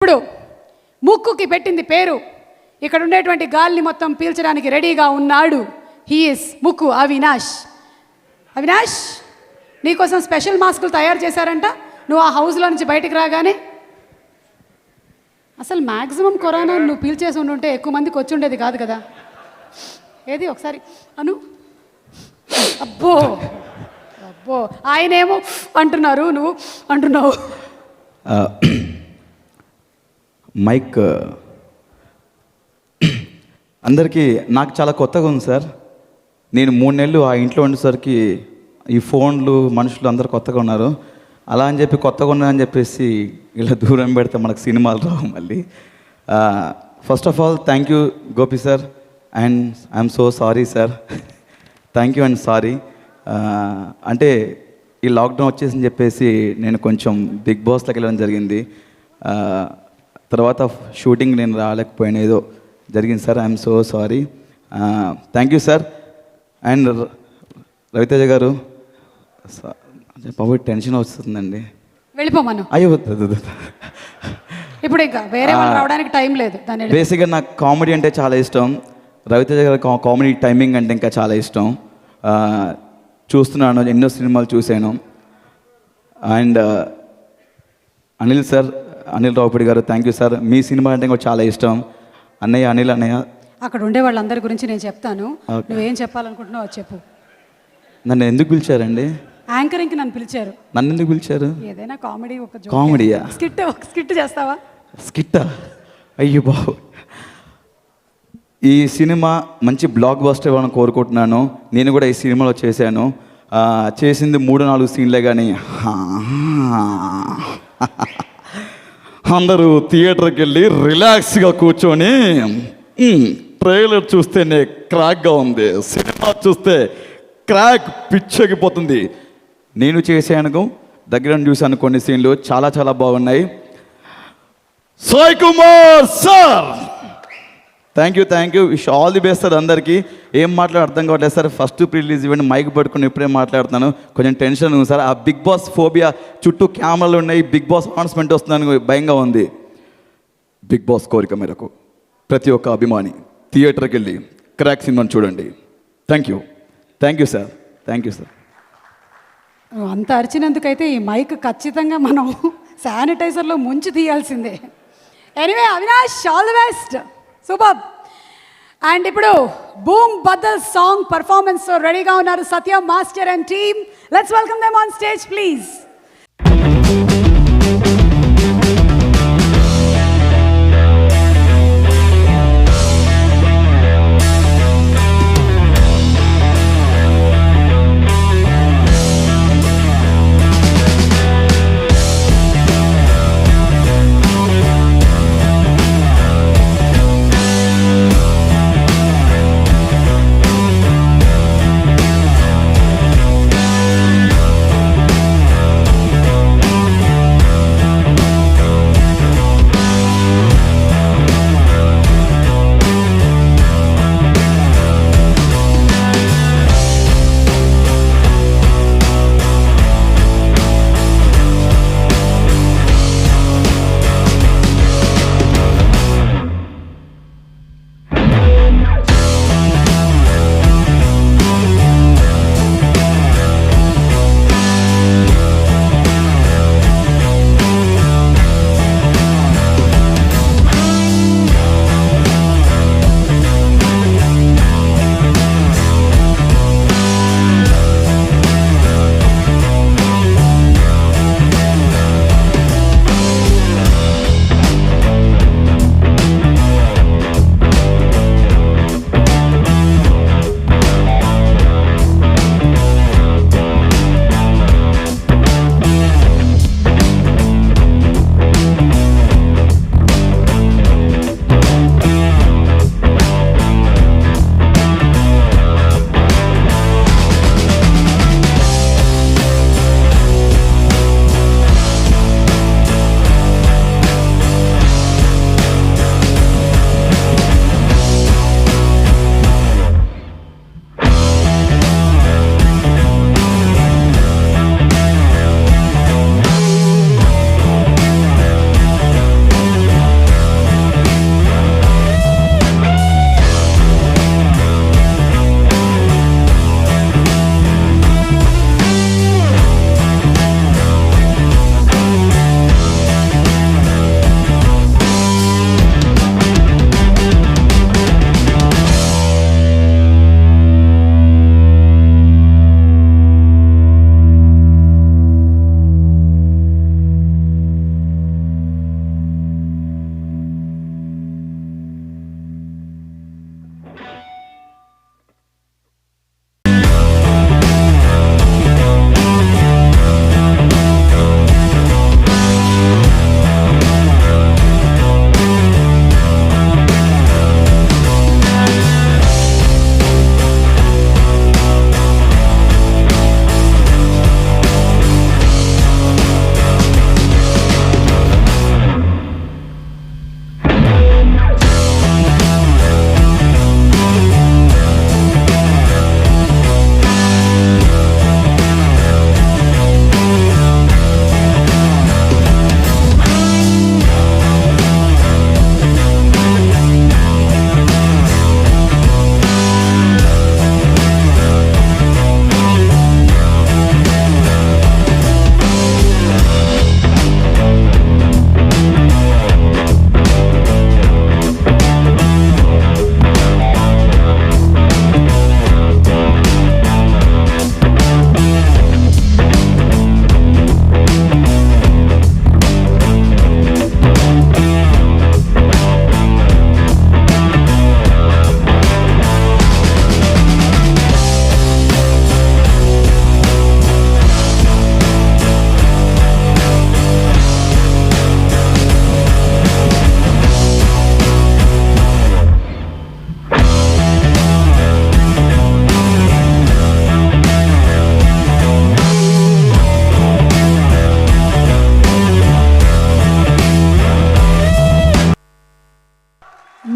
ఇప్పుడు ముక్కుకి పెట్టింది పేరు, ఇక్కడ ఉండేటువంటి గాలిని మొత్తం పీల్చడానికి రెడీగా ఉన్నాడు. హీఈస్ ముక్కు అవినాష్. అవినాష్, నీకోసం స్పెషల్ మాస్కులు తయారు చేశారంట. నువ్వు ఆ హౌస్లో నుంచి బయటికి రాగానే అసలు మ్యాక్సిమం కరోనా నువ్వు పీల్చేసి ఉండుంటే ఎక్కువ మందికి వచ్చి ఉండేది కాదు కదా. ఏది ఒకసారి అను. అబ్బో అబ్బో, ఆయనేమో అంటున్నారు, నువ్వు అంటున్నావు. మైక్ అందరికీ నాకు చాలా కొత్తగా ఉంది సార్. నేను 3 నెలలు ఆ ఇంట్లో ఉండేసరికి ఈ ఫోన్లు మనుషులు అందరు కొత్తగా ఉన్నారు. అలా అని చెప్పి కొత్తగా ఉన్నారని చెప్పేసి ఇలా దూరం పెడితే మనకు సినిమాలు రావు మళ్ళీ. First of all thank you Gopi sir, and I'm so sorry sir. Thank you and sorry. అంటే ఈ లాక్డౌన్ వచ్చేసి చెప్పేసి నేను కొంచెం బిగ్ బాస్లోకి వెళ్ళడం జరిగింది. తర్వాత షూటింగ్ నేను రాలేకపోయాను, ఏదో జరిగింది sir. I'm so sorry. Thank you sir. And Raviteja గారు, బాబు టెన్షన్ వస్తుందండి, వెళ్ళిపోమను. అయ్యో ఇప్పుడు ఇంకా వేరే వాళ్ళు రావడానికి టైం లేదు. బేసిక్గా నాకు కామెడీ అంటే చాలా ఇష్టం. రవితేజ గారి కామెడీ టైమింగ్ అంటే ఇంకా చాలా ఇష్టం. చూస్తున్నాను, ఎన్నో సినిమాలు చూశాను. అండ్ అనిల్ సార్, అనిల్ రావుపూడి గారు, thank you sir. Me cinema అంటే కూడా చాలా ఇష్టం. అన్నయ్య, అనిల్ అన్నయ్య. అక్కడ ఉండే వాళ్ళందరి గురించి నేను చెప్తాను, నువ్వేం చెప్పాలనుకుంటున్నావు చెప్పు. నన్ను ఎందుకు పిలిచారండి? యాంకరింగ్కి నన్ను పిలిచారు. నన్ను ఎందుకు పిలిచారు? ఏదైనా కామెడీ, ఒక కామెడీయా? స్కిట్ చేస్తావా? స్కిట్టా? అయ్యో బాబు, ఈ సినిమా మంచి బ్లాక్ బస్టర్ ఇవ్వాలని కోరుకుంటున్నాను. నేను కూడా ఈ సినిమాలో చేశాను. చేసింది 3-4 సీన్లే కానీ అందరూ థియేటర్కి వెళ్ళి రిలాక్స్గా కూర్చొని ట్రైలర్ చూస్తేనే క్రాక్గా ఉంది, సినిమా చూస్తే క్రాక్ పిచ్చెక్కిపోతుంది. నేను చేశాను, దగ్గర చూశాను కొన్ని సీన్లు, చాలా చాలా బాగున్నాయి. Sai Kumar sir, thank you. Wish all the best sir. అందరికీ ఏం మాట్లాడ అర్థం కావట్లేదు సార్. ఫస్ట్ రిలీజ్ ఈవెంట్ మైక్ పట్టుకుని ఇప్పుడే మాట్లాడుతున్నాను, కొంచెం టెన్షన్ ఉంది సార్. ఆ బిగ్ బాస్ ఫోబియా, చుట్టూ కెమెరాలు ఉన్నాయి, బిగ్ బాస్ అనౌన్స్మెంట్ వస్తుందని భయంగా ఉంది. బిగ్ బాస్ కోరిక మేరకు ప్రతి ఒక్క అభిమాని థియేటర్కి వెళ్ళి క్రాక్ సినిమాని చూడండి. Thank you sir. అంత అరిచినందుకైతే ఈ మైక్ ఖచ్చితంగా మనం శానిటైజర్లో ముంచి తీయాల్సిందే. Anyway Avinash, all the best, super. And ఇప్పుడు బూమ్ బద్దల్ సాంగ్ పర్ఫార్మెన్స్ రెడీగా ఉన్నారు Satya master and team. Let's welcome them on stage please.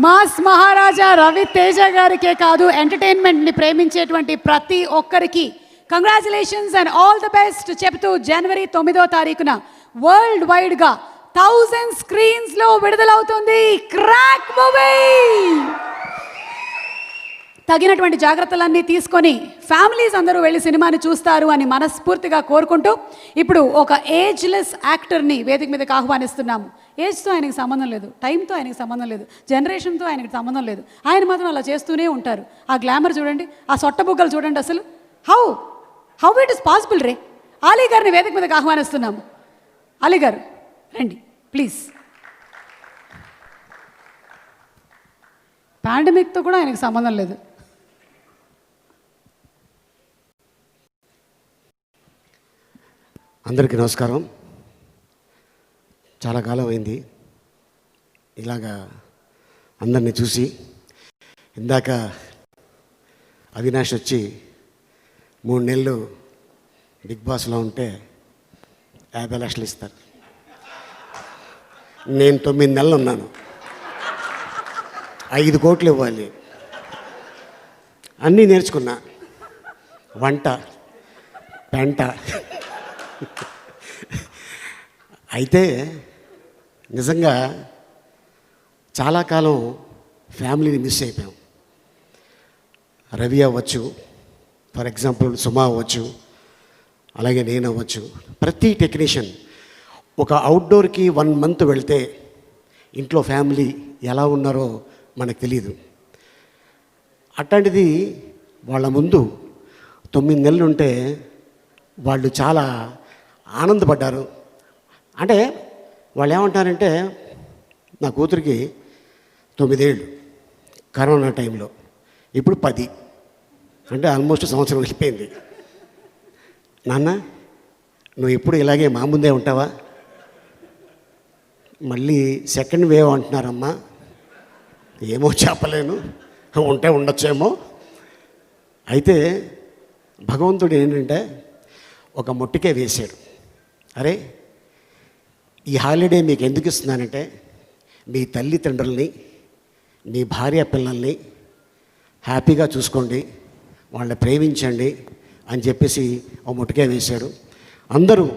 Mass Maharaja Ravi Teja గారికే కాదు, ఎంటర్టైన్మెంట్ని ప్రేమించేటువంటి ప్రతి ఒక్కరికి congratulations and all the best చెబుతూ జనవరి 9వ తారీఖున వరల్డ్ వైడ్గా 1000 స్క్రీన్స్లో విడుదలవుతుంది క్రాక్ మూవీ. తగినటువంటి జాగ్రత్తలన్నీ తీసుకొని ఫ్యామిలీస్ అందరూ వెళ్ళి సినిమాని చూస్తారు అని మనస్ఫూర్తిగా కోరుకుంటూ ఇప్పుడు ఒక ఏజ్లెస్ యాక్టర్ని వేదిక మీదకి ఆహ్వానిస్తున్నాము. ఏజ్తో ఆయనకి సంబంధం లేదు, టైంతో ఆయనకి సంబంధం లేదు, జనరేషన్తో ఆయనకి సంబంధం లేదు. ఆయన మాత్రం అలా చేస్తూనే ఉంటారు. ఆ గ్లామర్ చూడండి, ఆ సొట్టబుగ్గలు చూడండి. అసలు హౌ ఇట్ ఇస్ పాసిబుల్ రే. అలీ గారిని వేదిక మీదకి ఆహ్వానిస్తున్నాము. అలీ గారు రండి ప్లీజ్. పాండమిక్తో కూడా ఆయనకు సంబంధం లేదు. అందరికీ నమస్కారం. చాలా కాలం అయింది ఇలాగా అందరినీ చూసి. ఇందాక అవినాష్ వచ్చి 3 నెలలు బిగ్ బాస్లో ఉంటే 50 లక్షలు ఇస్తారు. నేను 9 నెలలు ఉన్నాను, 5 కోట్లు ఇవ్వాలి. అన్నీ నేర్చుకున్నా, వంట పెంట. అయితే నిజంగా చాలా కాలం ఫ్యామిలీని మిస్ అయిపోయాం. రవి అవ్వచ్చు, ఫర్ ఎగ్జాంపుల్ సుమా అవ్వచ్చు, అలాగే నేను అవ్వచ్చు. ప్రతి టెక్నీషియన్ ఒక అవుట్డోర్కి 1 మంత్ వెళ్తే ఇంట్లో ఫ్యామిలీ ఎలా ఉన్నారో మనకు తెలియదు. అట్లాంటిది వాళ్ళ ముందు 9 నెలలు ఉంటే వాళ్ళు చాలా ఆనందపడ్డారు. అంటే వాళ్ళు ఏమంటారంటే, నా కూతురికి 9 ఏళ్ళు కరోనా టైంలో, ఇప్పుడు 10, అంటే ఆల్మోస్ట్ సంవత్సరం వెళ్ళిపోయింది. నాన్న నువ్వు ఎప్పుడు ఇలాగే మా ముందే ఉంటావా? మళ్ళీ సెకండ్ వేవ్ అంటున్నారమ్మా. ఏమో చెప్పలేను, ఉంటే ఉండొచ్చేమో. అయితే భగవంతుడు ఏంటంటే ఒక మొట్టికే వేశాడు. అరే ఈ హాలిడే మీకు ఎందుకు ఇస్తున్నానంటే, మీ తల్లిదండ్రుల్ని మీ భార్య పిల్లల్ని హ్యాపీగా చూసుకోండి, వాళ్ళని ప్రేమించండి అని చెప్పేసి ఒక మొట్టికే వేశాడు. అందరూ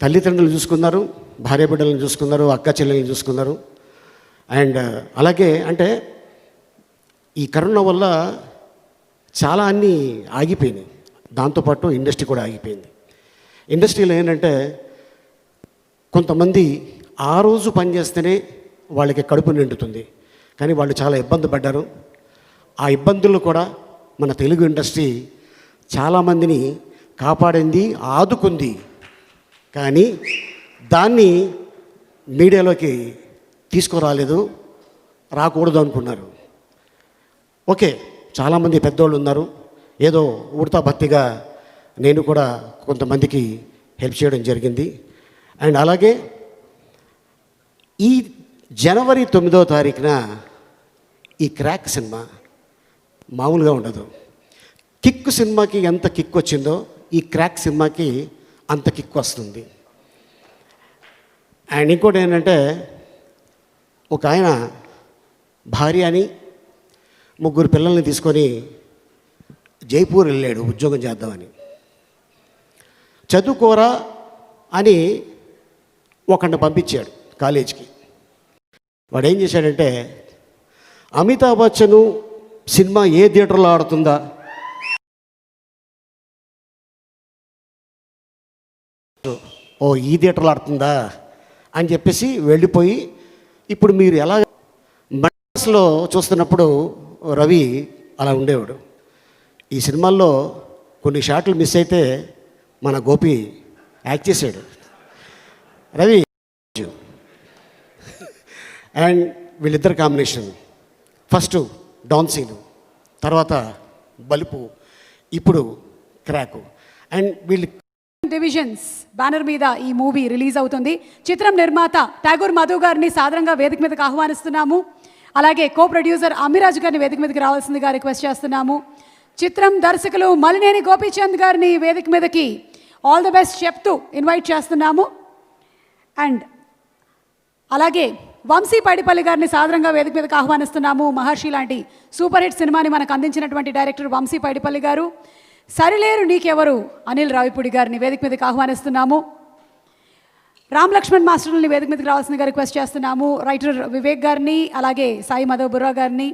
తల్లిదండ్రులు చూసుకున్నారు, భార్య బిడ్డలను చూసుకున్నారు, అక్క చెల్లెల్ని చూసుకున్నారు. అండ్ అలాగే అంటే ఈ కరోనా వల్ల చాలా అన్నీ ఆగిపోయినాయి. దాంతోపాటు ఇండస్ట్రీ కూడా ఆగిపోయింది. ఇండస్ట్రీలో ఏంటంటే కొంతమంది ఆ రోజు పనిచేస్తేనే వాళ్ళకి కడుపు నిండుతుంది, కానీ వాళ్ళు చాలా ఇబ్బంది పడ్డారు. ఆ ఇబ్బందులు కూడా మన తెలుగు ఇండస్ట్రీ చాలామందిని కాపాడింది, ఆదుకుంది. కానీ దాన్ని మీడియాలోకి తీసుకురాలేదు, రాకూడదు అనుకున్నారు. ఓకే, చాలామంది పెద్దోళ్ళు ఉన్నారు, ఏదో ఉడతా భక్తిగా నేను కూడా కొంతమందికి హెల్ప్ చేయడం జరిగింది. అండ్ అలాగే ఈ జనవరి 9వ తారీఖున ఈ క్రాక్ సినిమా మామూలుగా ఉండదు. కిక్ సినిమాకి ఎంత కిక్ వచ్చిందో ఈ క్రాక్ సినిమాకి అంత కిక్ వస్తుంది. అండ్ ఇంకోటి ఏంటంటే, ఒక ఆయన భార్య అని 3 పిల్లల్ని తీసుకొని జైపూర్ వెళ్ళాడు ఉద్యోగం చేద్దామని. చదువుకోరా అని ఒకరిని పంపించాడు కాలేజీకి. వాడు ఏం చేశాడంటే, అమితాబ్ బచ్చన్ సినిమా ఏ థియేటర్లో ఆడుతుందా, ఓ ఈ థియేటర్లో ఆడుతుందా అని చెప్పేసి వెళ్ళిపోయి, ఇప్పుడు మీరు ఎలా మద్రాసులో చూస్తున్నప్పుడు రవి అలా ఉండేవాడు. ఈ సినిమాల్లో కొన్ని షాట్లు మిస్ అయితే మన గోపి యాక్ట్ చేశాడు. రవి అండ్ వీళ్ళిద్దరు కాంబినేషన్, ఫస్ట్ డాన్ సీను, తర్వాత బలుపు, ఇప్పుడు క్రాకు. అండ్ వీళ్ళు డివిజన్స్ బ్యానర్ మీద ఈ మూవీ రిలీజ్ అవుతుంది. చిత్రం నిర్మాత ఠాగూర్ మధు గారిని సాదరంగా వేదిక మీదకి ఆహ్వానిస్తున్నాము. అలాగే కో ప్రొడ్యూసర్ అమిరాజ్ గారిని వేదిక మీదకి రావాల్సిందిగా రిక్వెస్ట్ చేస్తున్నాము. చిత్రం దర్శకులు మలినేని గోపీచంద్ గారిని వేదిక మీదకి ఆల్ ద బెస్ట్ చెప్తూ ఇన్వైట్ చేస్తున్నాము. అండ్ అలాగే వంశీ పైడిపల్లి గారిని సాదరంగా వేదిక మీదకి ఆహ్వానిస్తున్నాము. మహర్షి లాంటి సూపర్ హిట్ సినిమాని మనకు అందించినటువంటి డైరెక్టర్ వంశీ పైడిపల్లి గారు. సరిలేరు నీకెవరు అనిల్ రావిపూడి గారిని వేదిక మీదకి ఆహ్వానిస్తున్నాము. రామ్ లక్ష్మణ్ మాస్టర్ని వేదిక మీదకి రావాల్సిందిగా రిక్వెస్ట్ చేస్తున్నాము. రైటర్ వివేక్ గారిని, అలాగే సాయి మాధవ్ బుర్రా గారిని,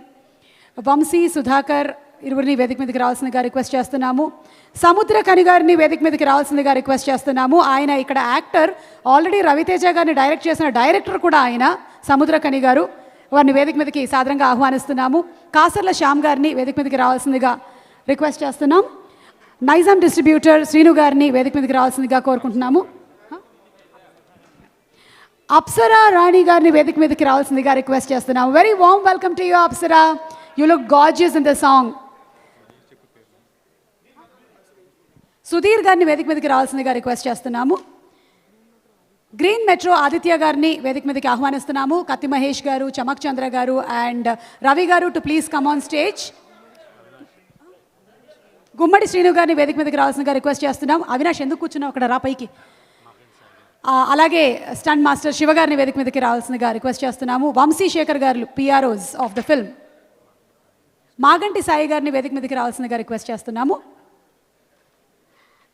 వంశీ, సుధాకర్ ఇరువురిని వేదిక మీదకి రావాల్సిందిగా రిక్వెస్ట్ చేస్తున్నాము. సముద్ర కని గారిని వేదిక మీదకి రావాల్సిందిగా రిక్వెస్ట్ చేస్తున్నాము. ఆయన ఇక్కడ యాక్టర్, ఆల్రెడీ రవితేజ గారిని డైరెక్ట్ చేసిన డైరెక్టర్ కూడా ఆయన, సముద్ర కని గారు. వారిని వేదిక మీదకి సాదరంగా ఆహ్వానిస్తున్నాము. కాసర్ల శ్యామ్ గారిని వేదిక మీదకి రావాల్సిందిగా రిక్వెస్ట్ చేస్తున్నాం. నైజాం డిస్ట్రిబ్యూటర్ శ్రీను గారిని వేదిక మీదకి రావాల్సిందిగా కోరుకుంటున్నాము. అప్సరా రాణి గారిని వేదిక మీదకి రావాల్సిందిగా రిక్వెస్ట్ చేస్తున్నాము. Very warm welcome to you Apsara, you look gorgeous in the song. Sudheer గారిని వేదిక మీదకి రావాల్సిందిగా రిక్వెస్ట్ చేస్తున్నాము. గ్రీన్ మెట్రో ఆదిత్య గారిని వేదిక మీదకి ఆహ్వానిస్తున్నాము. కత్తి మహేష్ గారు, చమక్ చంద్ర గారు అండ్ రవి గారు to please come on stage. Gummadi Srinu గారిని వేదిక మీదకి రావాల్సిందిగా రిక్వెస్ట్ చేస్తున్నాం. అవినాష్ ఎందుకు కూర్చున్నావు అక్కడ, రా పైకి. అలాగే స్టంట్ మాస్టర్ శివ గారిని వేదిక మీదకి రావాల్సిందిగా రిక్వెస్ట్ చేస్తున్నాము. Vamsi Sekhar garu, PROs of the film. Maganti Sai గారిని వేదిక మీదకి రావాల్సిందిగా రిక్వెస్ట్ చేస్తున్నాము.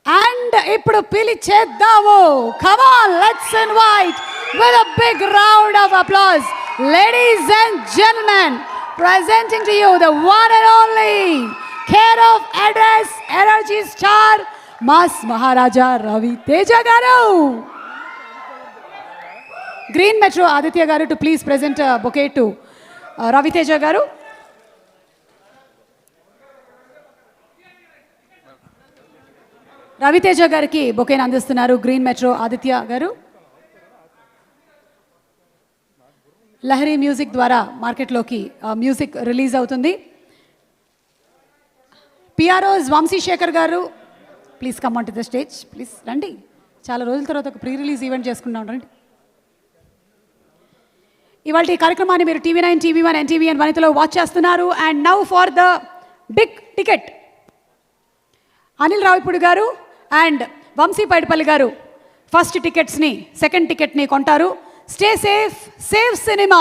అండ్ ఇప్పుడు పిలిచేద్దాము. Come on, let's invite with a big round of applause, ladies and gentlemen, presenting to you the one and only care of address energy star mass Maharaja Ravi Teja garu. Green metro Aditya garu to please present bouquet to Ravi Teja garu. రవితేజ గారికి బొకేని అందిస్తున్నారు green metro Aditya గారు. Lahari music ద్వారా మార్కెట్లోకి music release అవుతుంది. PROs Vamsi Sekhar గారు, please come on to the stage, please రండి. చాలా రోజుల తర్వాత ఒక ప్రీ రిలీజ్ ఈవెంట్ చేసుకున్నాం, రండి. ఇవాళ ఈ కార్యక్రమాన్ని మీరు TV9, TV1, NTV అండ్ వనితలో వాచ్ చేస్తున్నారు. And now for the big ticket, Anil Ravipudi గారు అండ్ వంశీ పైడిపల్లి గారు ఫస్ట్ టికెట్స్ని, సెకండ్ టికెట్ని కొంటారు. Stay safe, save cinema,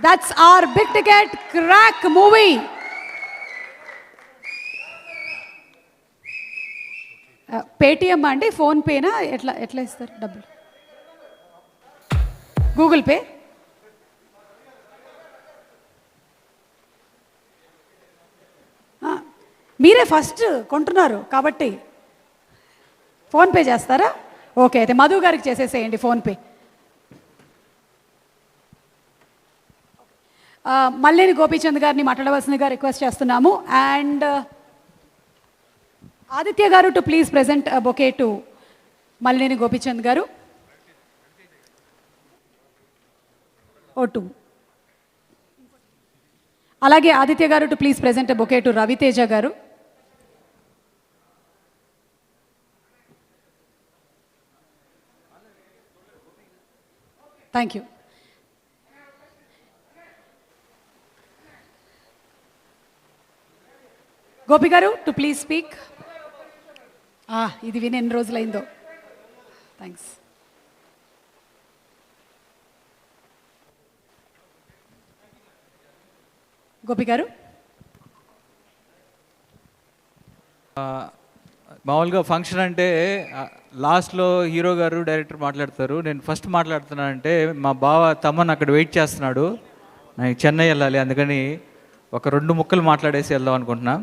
that's our big ticket Krack movie. Paytm అండి, ఫోన్పేనా, ఎట్లా ఇస్తారు డబ్బులు? Google pay. మీరే ఫస్ట్ కొంటున్నారు కాబట్టి ఫోన్పే చేస్తారా? ఓకే, అయితే మధు గారికి చేసేసేయండి ఫోన్పే. మల్లేని గోపీచంద్ గారిని మాట్లాడవలసిందిగా రిక్వెస్ట్ చేస్తున్నాము. And Aditya garu to please present bouquet to Malleni Gopichand garu. ఓటు. అలాగే Aditya garu to please present bouquet to Ravi Teja garu. Thank you. Gopi గారు టు ప్లీజ్ స్పీక్. ఇది విని ఎన్ని రోజులైందో. థ్యాంక్స్. గోపి గారు. మామూలుగా ఫంక్షన్ అంటే లాస్ట్లో హీరో గారు డైరెక్టర్ మాట్లాడతారు. నేను ఫస్ట్ మాట్లాడుతున్నానంటే మా బావ తమ్మన్ అక్కడ వెయిట్ చేస్తున్నాడు, నేను చెన్నై వెళ్ళాలి, అందుకని ఒక 2 ముక్కలు మాట్లాడేసి వెళ్దాం అనుకుంటున్నా.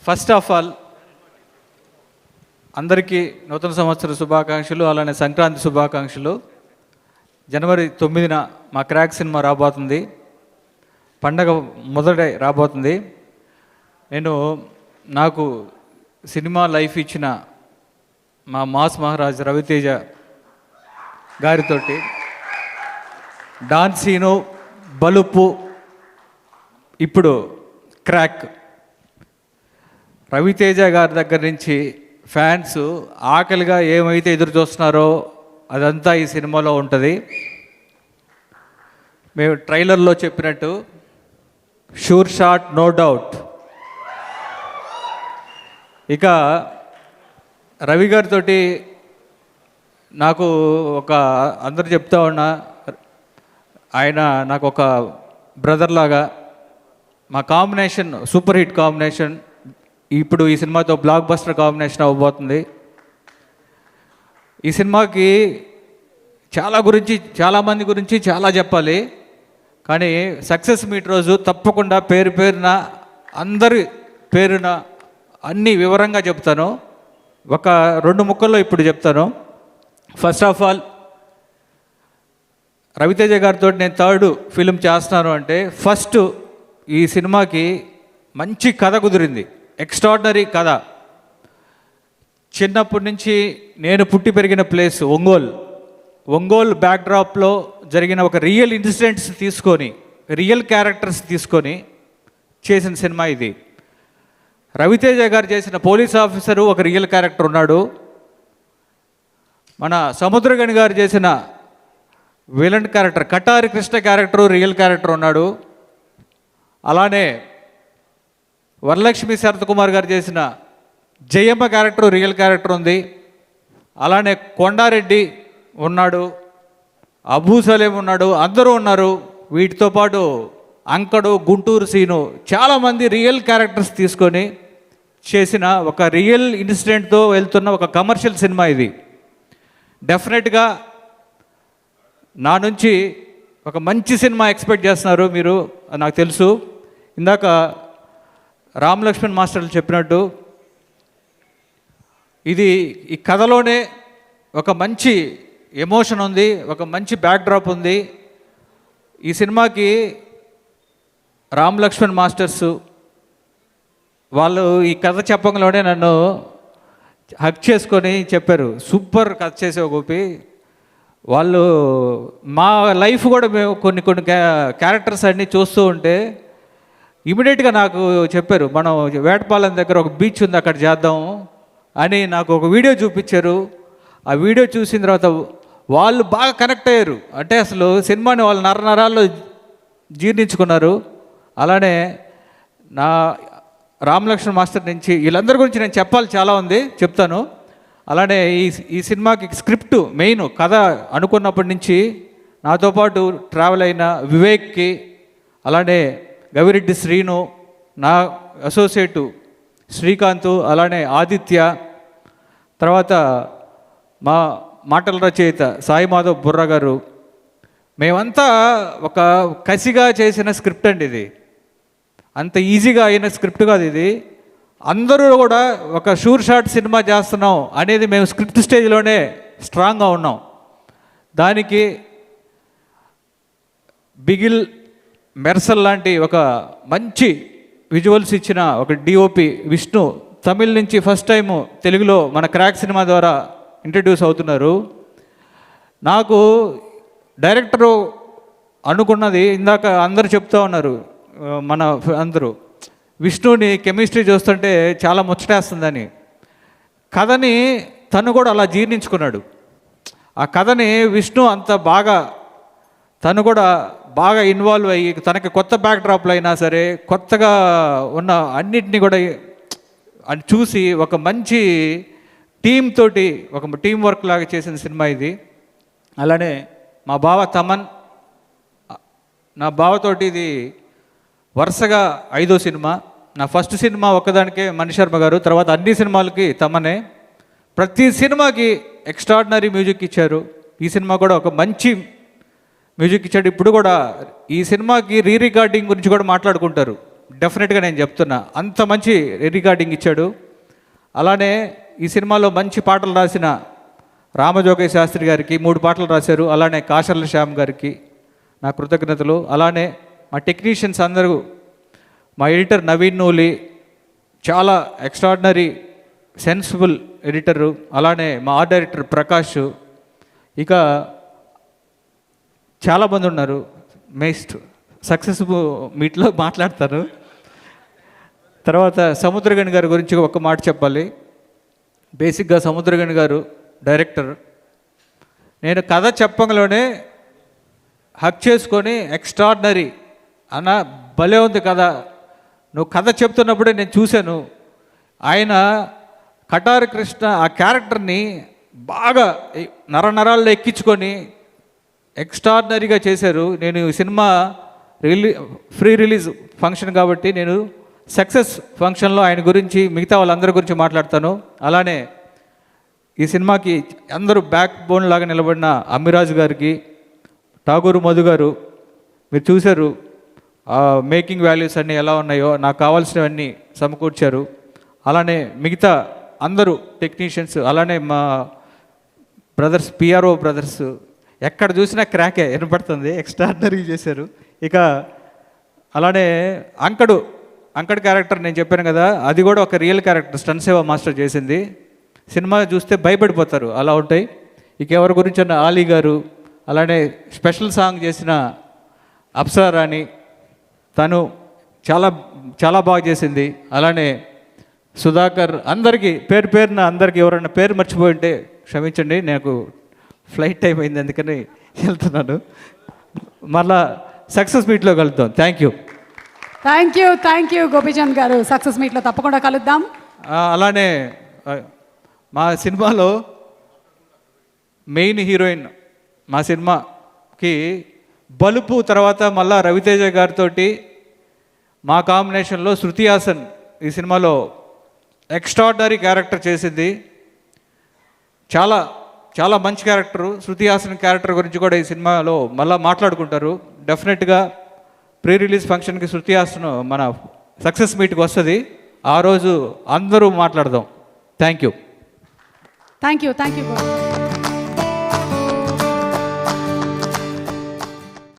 ఫస్ట్ ఆఫ్ ఆల్ అందరికీ నూతన సంవత్సర శుభాకాంక్షలు, అలానే సంక్రాంతి శుభాకాంక్షలు. జనవరి 9న మా క్రాక్ సినిమా రాబోతుంది, పండగ మొదట రాబోతుంది. నాకు సినిమా లైఫ్ ఇచ్చిన మా మాస్ మహారాజ్ రవితేజ గారితోటి డాన్స్ సీను, బలుపు, ఇప్పుడు క్రాక్. రవితేజ గారి దగ్గర నుంచి ఫ్యాన్స్ ఆకలిగా ఏమైతే ఎదురు చూస్తున్నారో అదంతా ఈ సినిమాలో ఉంటుంది. మేము ట్రైలర్లో చెప్పినట్టు షూర్ షాట్, నో డౌట్. ఇక రవి గారితో నాకు ఒక అందరు చెప్తా ఉన్నా, ఆయన నాకు ఒక బ్రదర్ లాగా. మా కాంబినేషన్ సూపర్ హిట్ కాంబినేషన్. ఇప్పుడు ఈ సినిమాతో బ్లాక్ బస్టర్ కాంబినేషన్ అవ్వబోతుంది. ఈ సినిమాకి చాలామంది గురించి చాలా చెప్పాలి, కానీ సక్సెస్ మీట్ రోజు తప్పకుండా పేరున అందరి పేరున అన్నీ వివరంగా చెప్తాను. ఒక 2 ముక్కల్లో ఇప్పుడు చెప్తాను. ఫస్ట్ ఆఫ్ ఆల్, రవితేజ గారితో నేను 3rd ఫిలిం చేస్తున్నాను అంటే ఫస్ట్ ఈ సినిమాకి మంచి కథ కుదిరింది. ఎక్స్ట్రాడినరీ కథ. చిన్నప్పటి నుంచి నేను పుట్టి పెరిగిన ప్లేస్ ఒంగోలు బ్యాక్డ్రాప్లో జరిగిన ఒక రియల్ ఇన్సిడెంట్స్ తీసుకొని, రియల్ క్యారెక్టర్స్ తీసుకొని చేసిన సినిమా ఇది. రవితేజ గారు చేసిన పోలీస్ ఆఫీసరు ఒక రియల్ క్యారెక్టర్ ఉన్నాడు. మన సముద్రగని గారు చేసిన villain character Katari Krishna character real character ఉన్నాడు. అలానే వరలక్ష్మి శరత్కుమార్ గారు చేసిన జయమ్మ క్యారెక్టర్ రియల్ క్యారెక్టర్ ఉంది. అలానే కొండారెడ్డి ఉన్నాడు, అబూ సలేం ఉన్నాడు, అందరూ ఉన్నారు. వీటితో పాటు అంకడు, గుంటూరు సీను, చాలామంది రియల్ క్యారెక్టర్స్ తీసుకొని చేసిన ఒక రియల్ ఇన్సిడెంట్తో వెళ్తున్న ఒక కమర్షియల్ సినిమా ఇది. డెఫినెట్గా నా నుంచి ఒక మంచి సినిమా ఎక్స్పెక్ట్ చేస్తున్నారు మీరు, నాకు తెలుసు. ఇందాక రామ్ లక్ష్మణ్ మాస్టర్లు చెప్పినట్టు ఇది ఈ కథలోనే ఒక మంచి ఎమోషన్ ఉంది, ఒక మంచి బ్యాక్డ్రాప్ ఉంది. ఈ సినిమాకి రామ్ లక్ష్మణ్ మాస్టర్స్ వాళ్ళు ఈ కథ చెప్పంలోనే నన్ను హక్ చేసుకొని చెప్పారు, సూపర్ కథ చేసావు గోపి. వాళ్ళు మా లైఫ్ కూడా మేము కొన్ని క్యారెక్టర్స్ అన్నీ చూస్తూ ఉంటే ఇమీడియట్గా నాకు చెప్పారు, మనం వేటపాలెం దగ్గర ఒక బీచ్ ఉంది అక్కడ చేద్దాం అని నాకు ఒక వీడియో చూపించారు. ఆ వీడియో చూసిన తర్వాత వాళ్ళు బాగా కనెక్ట్ అయ్యారు. అంటే అసలు సినిమాని వాళ్ళు నరాల్లో జీర్ణించుకున్నారు. అలానే నా రామ్ లక్ష్మణ్ మాస్టర్ నుంచి వీళ్ళందరి గురించి నేను చెప్పాలి చాలా ఉంది, చెప్తాను. అలానే ఈ సినిమాకి స్క్రిప్ట్ మెయిన్ కథ అనుకున్నప్పటి నుంచి నాతో పాటు ట్రావెల్ అయిన వివేక్కి, అలానే గవిరెడ్డి శ్రీను, నా అసోసియేటు శ్రీకాంత్, అలానే ఆదిత్య, తర్వాత మా మాటల రచయిత సాయి మాధవ్ బుర్రా గారు, మేమంతా ఒక కసిగా చేసిన స్క్రిప్ట్ అండి ఇది. అంత ఈజీగా అయిన స్క్రిప్ట్ కాదు ఇది. అందరూ కూడా ఒక షూర్ షాట్ సినిమా చేస్తున్నాం అనేది మేము స్క్రిప్ట్ స్టేజ్లోనే స్ట్రాంగ్గా ఉన్నాం. దానికి బిగిల్, మెర్సల్ లాంటి ఒక మంచి విజువల్స్ ఇచ్చిన ఒక డిఓపి విష్ణు, తమిళ్ నుంచి ఫస్ట్ టైము తెలుగులో మన క్రాక్ సినిమా ద్వారా ఇంట్రడ్యూస్ అవుతున్నారు. నాకు డైరెక్టరు అనుకున్నది ఇందాక అందరూ చెప్తూ ఉన్నారు, మన అందరూ విష్ణుని కెమిస్ట్రీ చూస్తుంటే చాలా ముచ్చటేస్తుందని. కథని తను కూడా అలా జీర్ణించుకున్నాడు. ఆ కథని విష్ణు అంత బాగా తను కూడా బాగా ఇన్వాల్వ్ అయ్యి తనకి కొత్త బ్యాక్డ్రాప్లు అయినా సరే కొత్తగా ఉన్న అన్నిటినీ కూడా చూసి ఒక మంచి టీంతోటి ఒక టీం వర్క్ లాగా చేసిన సినిమా ఇది. అలానే మా బావ తమన్, నా బావతోటి ఇది వరుసగా 5వ సినిమా. నా ఫస్ట్ సినిమా ఒక్కదానికే మణిశర్మ గారు, తర్వాత అన్ని సినిమాలకి తమనే. ప్రతి సినిమాకి ఎక్స్ట్రాడినరీ మ్యూజిక్ ఇచ్చారు. ఈ సినిమా కూడా ఒక మంచి మ్యూజిక్ ఇచ్చాడు. ఇప్పుడు కూడా ఈ సినిమాకి రికార్డింగ్ గురించి కూడా మాట్లాడుకుంటారు. డెఫినెట్గా నేను చెప్తున్నా, అంత మంచి రికార్డింగ్ ఇచ్చాడు. అలానే ఈ సినిమాలో మంచి పాటలు రాసిన రామజోగయ్య శాస్త్రి గారికి 3 పాటలు రాశారు. అలానే కాశర్ల శ్యామ్ గారికి నా కృతజ్ఞతలు. అలానే మా టెక్నీషియన్స్ అందరూ, మా ఎడిటర్ నవీన్ నూలి చాలా ఎక్స్ట్రాడినరీ సెన్సిబుల్ ఎడిటరు, అలానే మా ఆర్ట్ డైరెక్టర్ ప్రకాష్, ఇక చాలామంది ఉన్నారు. నెక్స్ట్ సక్సెస్ మీట్లో మాట్లాడతాను. తర్వాత సముద్రగని గారి గురించి ఒక మాట చెప్పాలి. బేసిక్గా సముద్రగని గారు డైరెక్టర్. నేను కథ చెప్పంలోనే హక్ చేసుకొని ఎక్స్ట్రాడినరీ అన్న భలే ఉంది కథ, నువ్వు కథ చెప్తున్నప్పుడే నేను చూశాను. ఆయన కటారి కృష్ణ ఆ క్యారెక్టర్ని బాగా నరాల్లో ఎక్కించుకొని ఎక్స్ట్రాడినరీగా చేశారు. నేను ఈ సినిమా ఫ్రీ రిలీజ్ ఫంక్షన్ కాబట్టి నేను సక్సెస్ ఫంక్షన్లో ఆయన గురించి మిగతా వాళ్ళందరి గురించి మాట్లాడతాను. అలానే ఈ సినిమాకి అందరూ బ్యాక్ బోన్ లాగా నిలబడిన అమ్మిరాజు గారికి, ఠాగూర్ మధు గారు, మీరు చూశారు మేకింగ్ వాల్యూస్ అన్నీ ఎలా ఉన్నాయో, నాకు కావాల్సినవన్నీ సమకూర్చారు. అలానే మిగతా అందరూ టెక్నీషియన్స్, అలానే మా బ్రదర్స్ పిఆర్ఓ బ్రదర్స్, ఎక్కడ చూసినా క్రాకే వినపడుతుంది, ఎక్స్ట్రాడినరీ చేశారు. ఇక అలానే అంకడ్ క్యారెక్టర్ నేను చెప్పాను కదా, అది కూడా ఒక రియల్ క్యారెక్టర్ స్టన్ సేవ మాస్టర్ చేసింది. సినిమా చూస్తే భయపడిపోతారు, అలా ఉంటాయి. ఇక ఎవరి గురించి అన్న ఆలీ గారు, అలానే స్పెషల్ సాంగ్ చేసిన అప్సరా రాణి, తను చాలా చాలా బాగా చేసింది. అలానే సుధాకర్, అందరికీ పేరు పేరున అందరికీ ఎవరైనా పేరు మర్చిపోయి ఉంటే క్షమించండి, నాకు ఫ్లైట్ టైం అయింది అందుకని వెళ్తున్నాను. మళ్ళా సక్సెస్ మీట్లో కలుద్దాం. థ్యాంక్ యూ గోపీచంద్ గారు. సక్సెస్ మీట్లో తప్పకుండా కలుద్దాం. అలానే మా సినిమాలో మెయిన్ హీరోయిన్, మా సినిమాకి బలుపు తర్వాత మళ్ళా రవితేజ గారితో మా కాంబినేషన్లో శృతి హాసన్ ఈ సినిమాలో ఎక్స్ట్రాడినరీ క్యారెక్టర్ చేసింది. చాలా చాలా మంచి క్యారెక్టరు. శృతి హాసన్ క్యారెక్టర్ గురించి కూడా ఈ సినిమాలో మళ్ళీ మాట్లాడుకుంటారు. డెఫినెట్గా ప్రీ రిలీజ్ ఫంక్షన్కి శృతి హాసన్ మన సక్సెస్ మీట్కి వస్తుంది. ఆ రోజు అందరూ మాట్లాడదాం. Thank you.